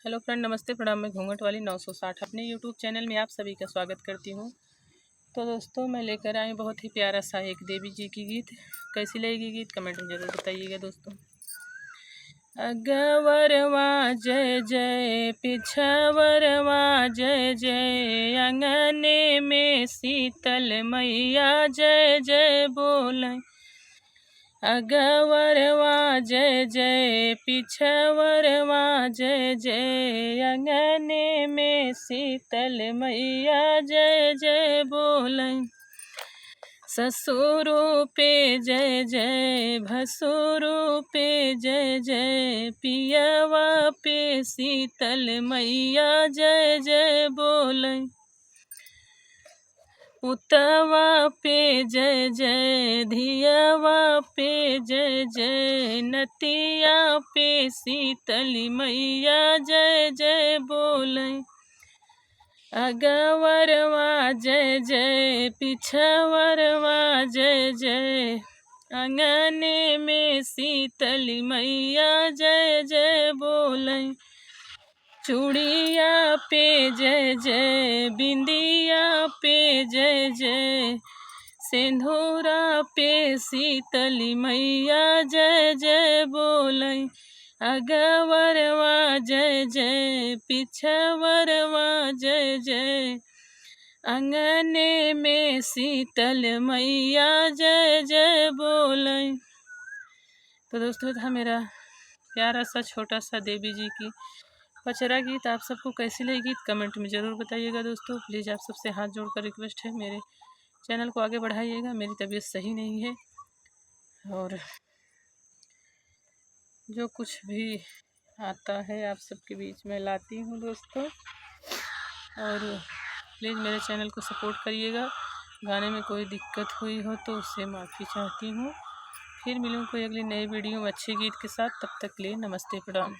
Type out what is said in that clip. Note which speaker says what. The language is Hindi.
Speaker 1: हेलो फ्रेंड, नमस्ते प्रणाम। मैं घूंघट वाली 960 अपने यूट्यूब चैनल में आप सभी का स्वागत करती हूँ। तो दोस्तों, मैं लेकर आई बहुत ही प्यारा सा एक देवी जी की गीत। कैसी लगेगी गीत कमेंट में ज़रूर बताइएगा दोस्तों। अगवरवा जय जय, पिछवरवा जय जय, अंगने में शीतल मैया जय जय बोलें। अगवरवा जय जय, पिछवरवा जय जय, अंगने में शीतल मैया जय जय बोलें। ससुरों पे जय जय, भसुरों पे जय जय, पियवा पे शीतल मैया जय जय बोलें। पुतवा पे जय जय, धियवा पे जय जय, नतिया पे शीतली मैया जय जय बोलें। अगवरवा जय जय, पिछवरवा जय जय, अंगने में शीतली मैया जय जय बोलें। चूड़िया पे जय जय, बिंदिया पे जय जय, सिंदूरा पे शीतली मैया जय जय बोलें। अगवरवा जय जय, पिछवरवा जय जय, अंगने में शीतल मैया जय जय बोलें। तो दोस्तों, था मेरा प्यारा सा छोटा सा देवी जी की पचरा गीत। आप सबको कैसी लगी गीत कमेंट में ज़रूर बताइएगा दोस्तों। प्लीज़ आप सबसे हाथ जोड़कर रिक्वेस्ट है, मेरे चैनल को आगे बढ़ाइएगा। मेरी तबीयत सही नहीं है और जो कुछ भी आता है आप सबके बीच में लाती हूँ दोस्तों। और प्लीज़ मेरे चैनल को सपोर्ट करिएगा। गाने में कोई दिक्कत हुई हो तो उससे माफ़ी चाहती हूँ। फिर मिलूँ कोई अगली नई वीडियो में अच्छे गीत के साथ। तब तक के लिए नमस्ते प्रणाम।